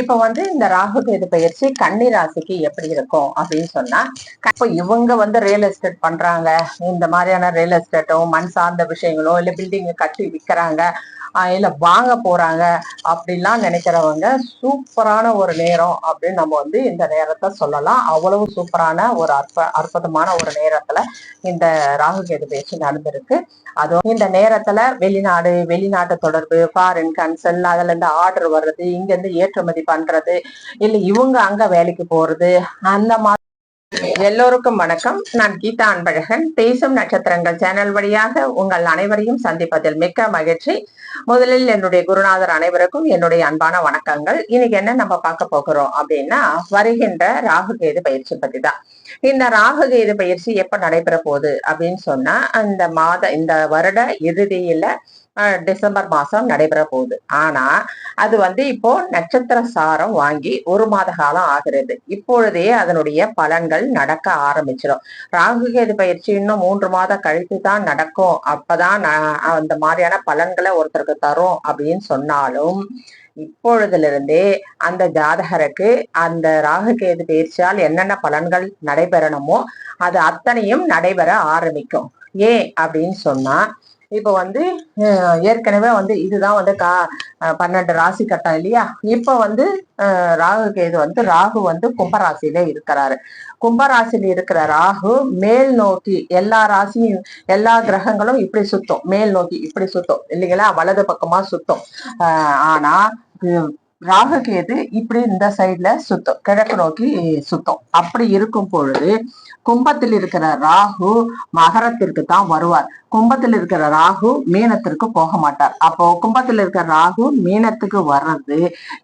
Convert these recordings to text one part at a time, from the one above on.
இப்ப இந்த ராகு கேது பயிற்சி கன்னி ராசிக்கு எப்படி இருக்கும் அப்படின்னு சொன்னா, இப்ப இவங்க ரியல் எஸ்டேட் பண்றாங்க, இந்த மாதிரியான ரியல் எஸ்டேட்டோ மண் சார்ந்த விஷயங்களோ இல்ல பில்டிங் கட்டி விற்கிறாங்க, இல்ல வாங்க போறாங்க அப்படிலாம் நினைக்கிறவங்க சூப்பரான ஒரு நேரம் அப்படின்னு நம்ம இந்த நேரத்தை சொல்லலாம். அவ்வளவு சூப்பரான ஒரு அற்புதமான ஒரு நேரத்துல இந்த ராகு கேது பயிற்சி நடந்திருக்கு. அதுவும் இந்த நேரத்துல வெளிநாட்டு தொடர்பு, ஃபாரின் கன்சல், அதுல இருந்து ஆர்டர் வர்றது, இங்க இருந்து ஏற்றுமதி பண்றது, இல்ல இவங்க அங்க வேலைக்கு போறது, அந்த மாதிரி. எல்லோருக்கும் வணக்கம். நான் கீதா அன்பழகன். பேசும் நட்சத்திரங்கள் சேனல் வழியாக உங்கள் அனைவரையும் சந்திப்பதில் மிக்க மகிழ்ச்சி. முதலில் என்னுடைய குருநாதர் அனைவருக்கும் என்னுடைய அன்பான வணக்கங்கள். இன்னைக்கு என்ன நம்ம பார்க்க போகிறோம் அப்படின்னா, வருகின்ற ராகு கேது பயிற்சி பத்தி தான். இந்த ராகு கேது பயிற்சி எப்ப நடைபெற போகுது அப்படின்னு சொன்னா, இந்த வருட இறுதியில டிசம்பர் மாசம் நடைபெற போகுது. ஆனா அது இப்போ நட்சத்திர சாரம் வாங்கி 1 மாத காலம் ஆகிறது. இப்பொழுதே அதனுடைய பலன்கள் நடக்க ஆரம்பிச்சிடும். ராகு கேது பயிற்சி இன்னும் 3 மாதம் கழித்து தான் நடக்கும், அப்பதான் அந்த மாதிரியான பலன்களை ஒருத்தருக்கு தரும் அப்படின்னு சொன்னாலும், இப்பொழுதிலிருந்தே அந்த ஜாதகருக்கு அந்த ராகு கேது பயிற்சியால் என்னென்ன பலன்கள் நடைபெறணுமோ அது அத்தனையும் நடைபெற ஆரம்பிக்கும். ஏன் அப்படின்னு சொன்னா, இப்ப ஏற்கனவே இதுதான் 12 ராசி கட்டம் இல்லையா. இப்ப ராகு கேது ராகு கும்பராசியில இருக்கிறாரு. கும்பராசியில இருக்கிற ராகு மேல் நோக்கி எல்லா ராசியும் எல்லா கிரகங்களும் இப்படி சுத்தும், மேல் நோக்கி இப்படி சுத்தும் இல்லைங்களா, வலது பக்கமா சுத்தும். ஆனா ராகு கேது இப்படி இந்த சைட்ல சுத்தம், கிழக்கு நோக்கி சுத்தம். அப்படி இருக்கும் பொழுது கும்பத்தில் இருக்கிற ராகு மகரத்திற்கு தான் வருவார். கும்பத்தில் இருக்கிற ராகு மீனத்திற்கு போக மாட்டார். அப்போ கும்பத்தில் இருக்கிற ராகு மீனத்துக்கு வர்றது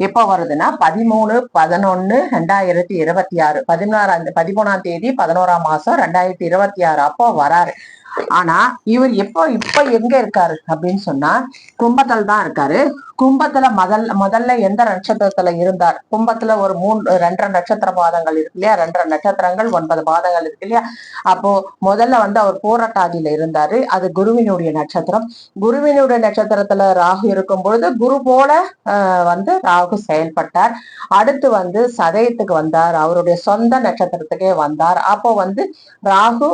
எப்ப வருதுன்னா 13/11/2026 13ஆம் தேதி 11ஆம் மாசம் 2026 அப்போ வராரு. ஆனா இவர் இப்ப எங்க இருக்காரு அப்படின்னு சொன்னா, கும்பத்தில் தான் இருக்காரு. கும்பத்துல முதல்ல எந்த நட்சத்திரத்துல இருந்தார்? கும்பத்துல ஒரு 2 நட்சத்திர பாதங்கள் இருக்கு இல்லையா, 2 நட்சத்திரங்கள் 9 பாதங்கள் இருக்கு இல்லையா. அப்போ முதல்ல அவர் பூரட்டாதியில இருந்தாரு. அது குருவினுடைய நட்சத்திரம். குருவினுடைய நட்சத்திரத்துல ராகு இருக்கும் பொழுது குரு போல ராகு செயல்பட்டார். அடுத்து சதயத்துக்கு வந்தார், அவருடைய சொந்த நட்சத்திரத்துக்கே வந்தார். அப்போ ராகு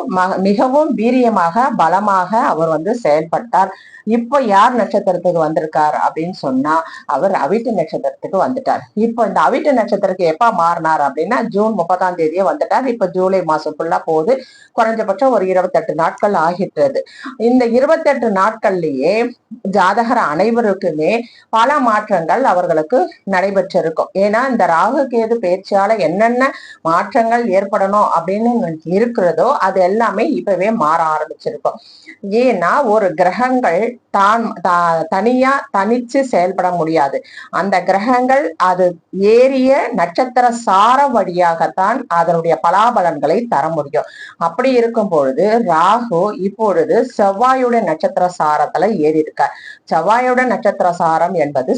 மிகவும் வீரியமாக பலமாக அவர் செயல்பட்டார். இப்போ யார் நட்சத்திரத்துக்கு வந்திருக்கார் அப்படின்னு சொன்னா, அவர் அவிட்ட நட்சத்திரத்துக்கு வந்துட்டார். இப்போ இந்த அவிட்ட நட்சத்திரத்துக்கு எப்ப மாறினார் அப்படின்னா, ஜூன் 30ஆம் தேதியே வந்துட்டார். இப்ப ஜூலை மாசம் ஃபுல்லா போகுது. குறைஞ்சபட்சம் ஒரு 28 நாட்கள் ஆகிட்டது. இந்த 28 நாட்கள்லயே ஜாதகர் அனைவருக்குமே பல மாற்றங்கள் அவர்களுக்கு நடைபெற்றிருக்கும். ஏன்னா இந்த ராகு கேது பயிற்சியால என்னென்ன மாற்றங்கள் ஏற்படணும் அப்படின்னு இருக்கிறதோ அது எல்லாமே இப்பவே மாற ஆரம்பிச்சிருக்கும். ஏன்னா ஒரு கிரகங்கள் தனியா தனிச்சு செயல்பட முடியாது. அந்த கிரகங்கள் அது ஏறிய நட்சத்திர சார வழியாகத்தான் அதனுடைய பலாபலன்களை தர முடியும். அப்படி இருக்கும் பொழுது ராகு இப்பொழுது செவ்வாயுடைய நட்சத்திர சாரத்துல ஏறி இருக்கார். செவ்வாயோட நட்சத்திர சாரம் என்பது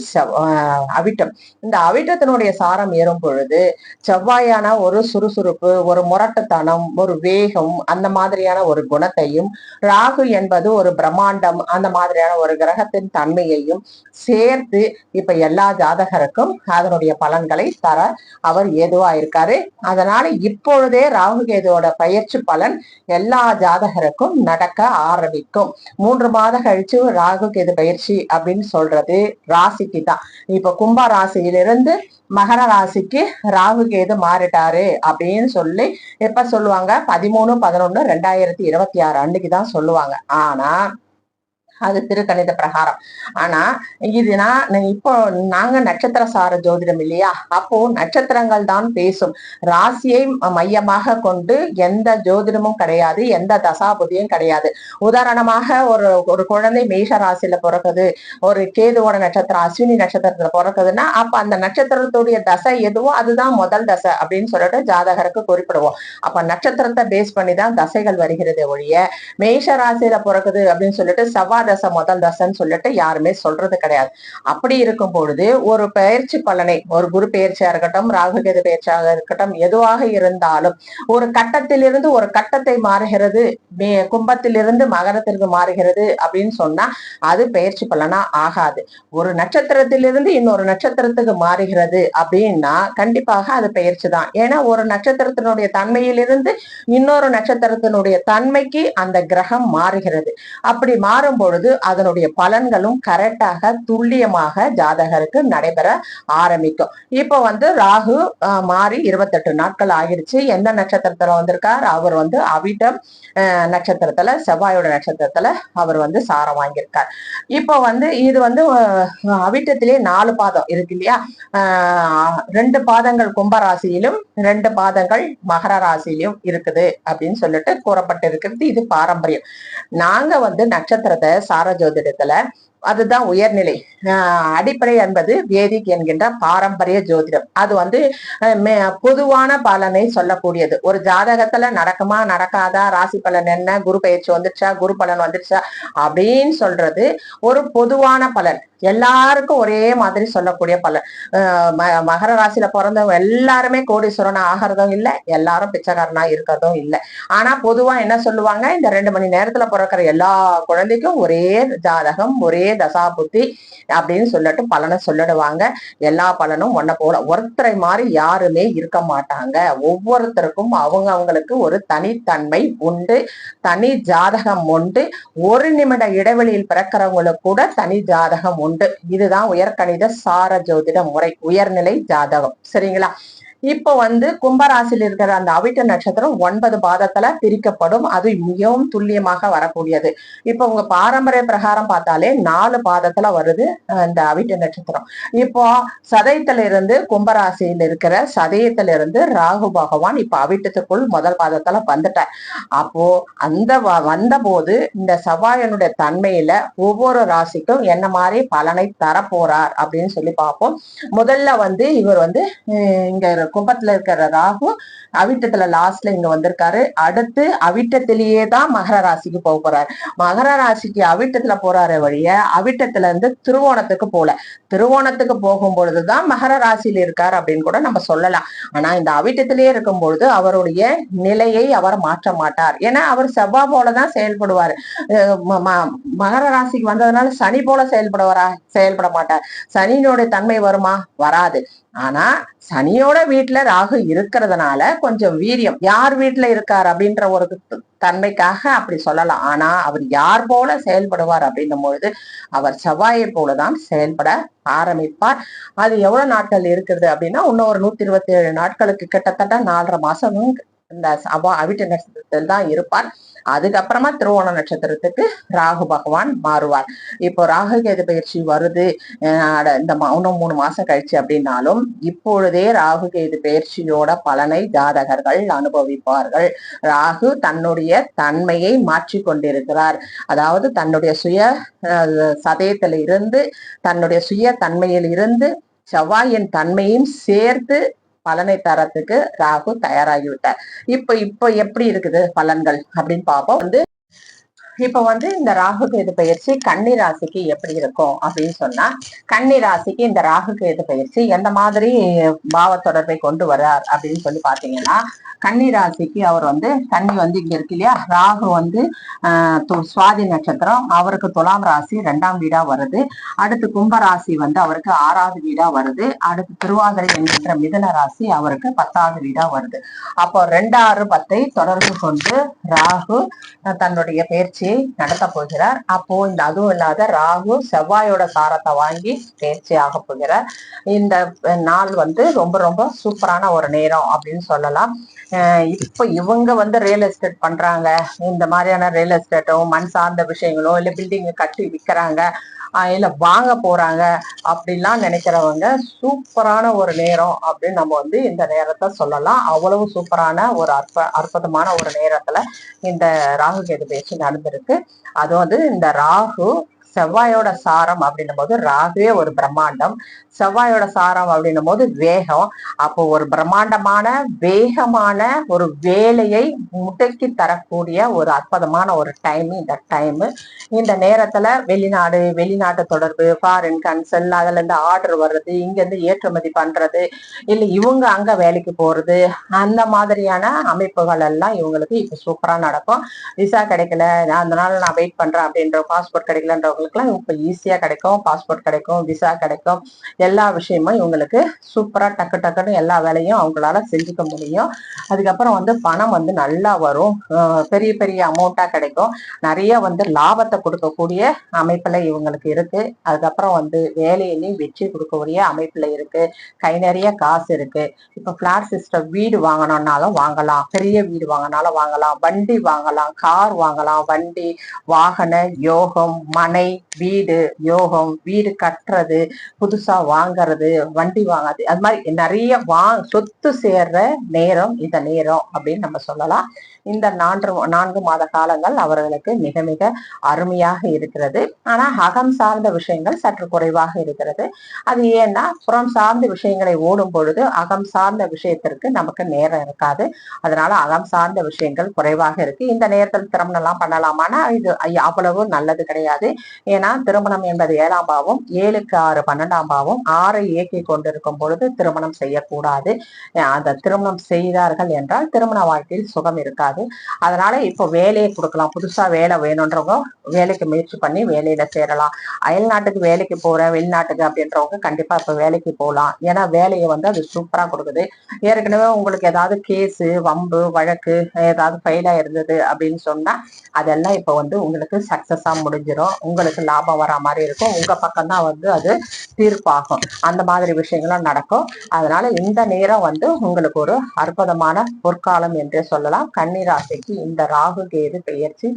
அவிட்டம். இந்த அவிட்டத்தினுடைய சாரம் ஏறும் பொழுது செவ்வாயான ஒரு சுறுசுறுப்பு, ஒரு முரட்டுத்தனம், ஒரு வேகம், அந்த மாதிரியான ஒரு குணத்தையும், ராகு என்பது ஒரு பிரம்மாண்டம், அந்த மாதிரியான ஒரு கிரகத்தின் தன்மையையும் சேர்த்து இப்ப எல்லா ஜாதகருக்கும் அதனுடைய பலன்களை தர அவர் ஏதுவா இருக்காரு. அதனால இப்பொழுதே ராகு கேதுவோட பயிற்சி பலன் எல்லா ஜாதகருக்கும் நடக்க ஆரம்பிக்கும். 3 மாதம் கழிச்சு ராகு கேது பயிற்சி அப்படின்னு சொல்றது ராசிக்கு தான். இப்ப கும்ப ராசியிலிருந்து மகர ராசிக்கு ராகு கேது மாறிட்டாரு அப்படின்னு சொல்லி எப்ப சொல்லுவாங்க? 13/11/2026 அன்னைக்குதான் சொல்லுவாங்க. ஆனா அது திருக்கணித பிரகாரம். ஆனா இதுனா இப்போ நாங்க நட்சத்திர சார ஜோதிடம் இல்லையா, அப்போ நட்சத்திரங்கள் தான் பேசும். ராசியை மையமாக கொண்டு எந்த ஜோதிடமும் கிடையாது, எந்த தசாபுதியும் கிடையாது. உதாரணமாக ஒரு குழந்தை மேஷ ராசியில பிறக்குது, ஒரு கேதுவோட நட்சத்திரம் அஸ்வினி நட்சத்திரத்துல பிறக்குதுன்னா அப்ப அந்த நட்சத்திரத்துடைய தசை எதுவோ அதுதான் முதல் தசை அப்படின்னு சொல்லிட்டு ஜாதகருக்கு குறிப்பிடுவோம். அப்ப நட்சத்திரத்தை பேஸ் பண்ணிதான் தசைகள் வருகிறது ஒழிய, மேஷ ராசியில பிறக்குது அப்படின்னு சொல்லிட்டு செவ்வாய் தசை முதல் தசைன்னு சொல்லிட்டு யாருமே சொல்றது கிடையாது. அப்படி இருக்கும் பொழுது ஒரு பயிற்சி பலனை, ஒரு குரு பயிற்சியா இருக்கட்டும், ராகு கேது பயிற்சியாக இருக்கட்டும், எதுவாக இருந்தாலும் ஒரு கட்டத்திலிருந்து ஒரு கட்டத்தை மாறுகிறது, கும்பத்திலிருந்து மகரத்திற்கு மாறுகிறது அப்படின்னு சொன்னா அது பயிற்சி பலனா ஆகாது. ஒரு நட்சத்திரத்திலிருந்து இன்னொரு நட்சத்திரத்துக்கு மாறுகிறது அப்படின்னா கண்டிப்பாக அது பயிற்சி தான். ஏன்னா ஒரு நட்சத்திரத்தினுடைய தன்மையிலிருந்து இன்னொரு நட்சத்திரத்தினுடைய தன்மைக்கு அந்த கிரகம் மாறுகிறது. அப்படி மாறும் பொழுது அதனுடைய பலன்களும் கரெக்டாக துல்லியமாக ஜாதகருக்கு நடைபெற ஆரம்பிக்கும். இப்ப ராகு மாறி 28 நாட்கள் ஆகிடுச்சு. எந்த நட்சத்திரத்துல வந்திருக்கார்? அவர் அவிட்டம் நட்சத்திரத்துல, செவ்வாயோட நட்சத்திரத்துல அவர் சாரம் வாங்கியிருக்கார். இப்போ இது அவிட்டத்திலே 4 பாதம் இருக்கு இல்லையா? 2 பாதங்கள் கும்பராசியிலும் 2 பாதங்கள் மகர ராசியிலும் இருக்குது அப்படின்னு சொல்லிட்டு கூறப்பட்டிருக்கிறது. இது பாரம்பரியம். நாங்க நட்சத்திரத்தை சார ஜோதிடத்துல அதுதான் உயர்நிலை. அடிப்படை என்பது வேதிக் என்கின்ற பாரம்பரிய ஜோதிடம். அது பொதுவான பலனை சொல்லக்கூடியது. ஒரு ஜாதகத்துல நடக்குமா நடக்காதா, ராசி பலன் என்ன, குரு பயிற்சி வந்துருச்சா, குரு பலன் வந்துருச்சா அப்படின்னு சொல்றது ஒரு பொதுவான பலன். எல்லாருக்கும் ஒரே மாதிரி சொல்லக்கூடிய பலன். மகர ராசியில பிறந்தவங்க எல்லாருமே கோடீஸ்வரனா ஆகிறதும் இல்லை, எல்லாரும் பிச்சைக்காரனா இருக்கிறதும் இல்லை. ஆனா பொதுவா என்ன சொல்லுவாங்க, இந்த 2 மணி நேரத்துல பிறக்கிற எல்லா குழந்தைக்கும் ஒரே ஜாதகம், ஒரே தசா புத்தி அப்படின்னு சொல்லிட்டு பலனை சொல்லிடுவாங்க. எல்லா பலனும் ஒன்ன போல, ஒருத்தரை மாதிரி யாருமே இருக்க மாட்டாங்க. ஒவ்வொருத்தருக்கும் அவங்களுக்கு ஒரு தனித்தன்மை உண்டு, தனி ஜாதகம் உண்டு. ஒரு நிமிட இடைவெளியில் பிறக்கிறவங்களுக்கு கூட தனி ஜாதகம் உண்டு. இதுதான் உயர்கணித சார ஜோதிட முறை, உயர்நிலை ஜாதகம். சரிங்களா? இப்போ கும்பராசியில் இருக்கிற அந்த அவிட்ட நட்சத்திரம் 9 பாதத்துல பிரிக்கப்படும். அது மிகவும் துல்லியமாக வரக்கூடியது. இப்போ உங்க பாரம்பரிய பிரகாரம் பார்த்தாலே 4 பாதத்துல வருது இந்த அவிட்ட நட்சத்திரம். இப்போ சதயத்துல இருந்து கும்பராசியில் இருக்கிற சதயத்துல இருந்து ராகு பகவான் இப்ப அவிட்டத்துக்குள் முதல் பாதத்துல வந்துட்டார். அப்போ அந்த வந்த போது இந்த செவ்வாயனுடைய தன்மையில ஒவ்வொரு ராசிக்கும் என்ன மாதிரி பலனை தரப்போறார் அப்படின்னு சொல்லி பார்ப்போம். முதல்ல இவர் இங்க கும்பத்துல இருக்கிற ராகு அவிட்டத்துல லாஸ்ட்ல இங்க வந்திருக்காரு. அடுத்து அவிட்டத்திலேயே தான் மகர ராசிக்கு போக போறாரு. மகர ராசிக்கு அவிட்டத்துல போறாரு வழிய அவிட்டத்துல இருந்து திருவோணத்துக்கு போல. திருவோணத்துக்கு போகும் பொழுதுதான் மகர ராசியில இருக்காரு அப்படின்னு கூட நம்ம சொல்லலாம். ஆனா இந்த அவிட்டத்திலேயே இருக்கும் பொழுது அவருடைய நிலையை அவர் மாற்ற மாட்டார். ஏன்னா அவர் செவ்வாய் போலதான் செயல்படுவார். மகர ராசிக்கு வந்ததுனால சனி போல செயல்பட மாட்டார். சனியினுடைய தன்மை வருமா? வராது. ஆனா சனியோட வீட்டுல ராகு இருக்கிறதுனால கொஞ்சம் வீரியம், யார் வீட்டுல இருக்கார் அப்படின்ற ஒரு தன்மைக்காக அப்படி சொல்லலாம். ஆனா அவர் யார் போல செயல்படுவார் அப்படின்னும் பொழுது அவர் செவ்வாயை போலதான் செயல்பட ஆரம்பிப்பார். அது எவ்வளவு நாட்கள் இருக்குது அப்படின்னா இன்னும் ஒரு 127 நாட்களுக்கு, கிட்டத்தட்ட 4.5 மாசமும் இந்த அவிட்ட நட்சத்திரத்தில் தான் இருப்பார். அதுக்கப்புறமா திருவோண நட்சத்திரத்துக்கு ராகு பகவான் மாறுவார். இப்போ ராகு கேது பயிற்சி வருது இந்த இன்னும் 3 மாசம் கழிச்சு அப்படின்னாலும் இப்பொழுதே ராகு கேது பயிற்சியோட பலனை ஜாதகர்கள் அனுபவிப்பார்கள். ராகு தன்னுடைய தன்மையை மாற்றி கொண்டிருக்கிறார். அதாவது தன்னுடைய சுய சதயத்தில் இருந்து, தன்னுடைய சுய தன்மையில் இருந்து செவ்வாயின் தன்மையும் சேர்த்து பலனை தரத்துக்கு ராகு தயாராகிவிட்டார். இப்ப எப்படி இருக்குது பலன்கள் அப்படின்னு பார்ப்போம். இப்ப இந்த ராகு கேது பயிற்சி கன்னி ராசிக்கு எப்படி இருக்கும் அப்படின்னு சொன்னா, கன்னி ராசிக்கு இந்த ராகு கேது பயிற்சி எந்த மாதிரி பாவ தொடர்பை கொண்டு வர்றார் அப்படின்னு சொல்லி பாத்தீங்கன்னா, கன்னி ராசிக்கு அவர் கன்னி இங்க இருக்கு இல்லையா, ராகு சுவாதி நட்சத்திரம், அவருக்கு துலாம் ராசி 2ஆம் வீடா வருது. அடுத்து கும்ப ராசி அவருக்கு 6வது வீடா வருது. அடுத்து திருவாதிரை என்கின்ற மிதுன ராசி அவருக்கு 10வது வீடா வருது. அப்போ 2, 6, 10 தொடர்பு கொண்டு ராகு தன்னுடைய பயிற்சியை நடத்த போகிறார். அப்போ அதுவும் இல்லாத ராகு செவ்வாயோட சாரத்தை வாங்கி பயிற்சி ஆக போகிறார். இந்த நாள் ரொம்ப ரொம்ப சூப்பரான ஒரு நேரம் அப்படின்னு சொல்லலாம். இப்ப இவங்க ரியல் எஸ்டேட் பண்றாங்க, இந்த மாதிரியான ரியல் எஸ்டேட்டும் மண் சார்ந்த விஷயங்களும் இல்ல பில்டிங் கட்டி விற்கிறாங்க, இல்ல வாங்க போறாங்க அப்படிலாம் நினைக்கிறவங்க சூப்பரான ஒரு நேரம் அப்படின்னு நம்ம இந்த நேரத்தை சொல்லலாம். அவ்வளவு சூப்பரான ஒரு அற்புதமான ஒரு நேரத்துல இந்த ராகு கேது பயிற்சி நடந்திருக்கு. அது இந்த ராகு செவ்வாயோட சாரம் அப்படின்னும் போது ராகுவே ஒரு பிரம்மாண்டம், செவ்வாயோட சாரம் அப்படின்னும் போது வேகம். அப்போ ஒரு பிரம்மாண்டமான வேகமான ஒரு வேலையை முடக்கி தரக்கூடிய ஒரு அற்புதமான ஒரு டைம் இந்த டைம். இந்த நேரத்துல வெளிநாட்டு தொடர்பு, ஃபாரின் கன்சல், அதுல இருந்து ஆர்டர் வர்றது, இங்க இருந்து ஏற்றுமதி பண்றது, இல்ல இவங்க அங்க வேலைக்கு போறது, அந்த மாதிரியான அமைப்புகள் எல்லாம் இவங்களுக்கு இப்ப சூப்பரா நடக்கும். விசா கிடைக்கல, அதனால நான் வெயிட் பண்றேன் அப்படின்ற, பாஸ்போர்ட் கிடைக்கலன்றவங்களுக்கு எல்லாம் இப்ப ஈஸியா கிடைக்கும், பாஸ்போர்ட் கிடைக்கும், விசா கிடைக்கும். எல்லா விஷயமும் இவங்களுக்கு சூப்பரா டக்கு டக்குன்னு எல்லா வேலையும் அவங்களால செஞ்சுக்க முடியும். அதுக்கப்புறம் பணம் நல்லா வரும், பெரிய பெரிய அமௌண்டா கிடைக்கும், நிறைய லாபத்தை கொடுக்கக்கூடிய அமைப்புல இவங்களுக்கு இருக்கு. அதுக்கப்புறம் வேலையிலையும் வெற்றி கொடுக்கக்கூடிய அமைப்புல இருக்கு. கை நிறைய காசு இருக்கு. இப்ப பிளாட் சிஸ்டம் வீடு வாங்கணும்னாலும் வாங்கலாம், பெரிய வீடு வாங்கினாலும் வாங்கலாம், வண்டி வாங்கலாம், கார் வாங்கலாம், வண்டி வாகன யோகம், மனை வீடு யோகம், வீடு கட்டுறது, புதுசா வாங்கறது, வண்டி வாங்காது, அது மாதிரி நிறைய சொத்து சேர்ற நேரம் இந்த நேரம் அப்படின்னு நம்ம சொல்லலாம். இந்த 4 மாத காலங்கள் அவர்களுக்கு மிக மிக அருமையாக இருக்கிறது. ஆனா அகம் சார்ந்த விஷயங்கள் சற்று குறைவாக இருக்கிறது. அது ஏன்னா புறம் சார்ந்த விஷயங்களை ஓடும் பொழுது அகம் சார்ந்த விஷயத்திற்கு நமக்கு நேரம் இருக்காது. அதனால அகம் சார்ந்த விஷயங்கள் குறைவாக இருக்கு. இந்த நேரத்தில் திருமணம் எல்லாம் பண்ணலாமான்னா இது அவ்வளவு நல்லது கிடையாது. ஏன்னா திருமணம் என்பது 7ஆம் பாவம், 7க்கு 6 12ஆம் பாவம், 6 இயக்கி கொண்டிருக்கும் பொழுது திருமணம் செய்யக்கூடாது. அந்த திருமணம் செய்தார்கள் என்றால் திருமண வாழ்க்கையில் சுகம் இருக்காது. அதனால இப்போ வேலையை கொடுக்கலாம். புதுசா வேலை வேணும்ன்றவங்க வேலைக்கு முயற்சி பண்ணி வேலையில சேரலாம். அயல் நாட்டுக்கு வேலைக்கு போறேன், வெளிநாட்டுக்கு அப்படின்றவங்க கண்டிப்பா இப்ப வேலைக்கு போகலாம். ஏன்னா வேலையை அது சூப்பரா கொடுக்குது. ஏற்கனவே உங்களுக்கு ஏதாவது கேஸு, வம்பு, வழக்கு ஏதாவது ஃபெயிலா இருந்தது அப்படின்னு சொன்னா அதெல்லாம் இப்ப உங்களுக்கு சக்சஸா முடிஞ்சிடும். உங்களுக்கு லாபம் வரா மாதிரி இருக்கும். உங்க பக்கம் தான் அது தீர்ப்பாகும். அந்த மாதிரி விஷயங்களும் நடக்கும். அதனால இந்த நேரம் உங்களுக்கு ஒரு அற்புதமான பொற்காலம் என்றே சொல்லலாம். கன்னிராசிக்கு இந்த ராகு கேது பெயர்ச்சி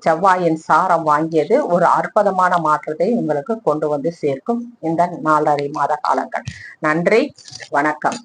செவ்வாயின் சாரம் வாங்கியது ஒரு அற்புதமான மாற்றத்தை உங்களுக்கு கொண்டு சேர்க்கும் இந்த 4.5 மாத காலங்கள். நன்றி, வணக்கம்.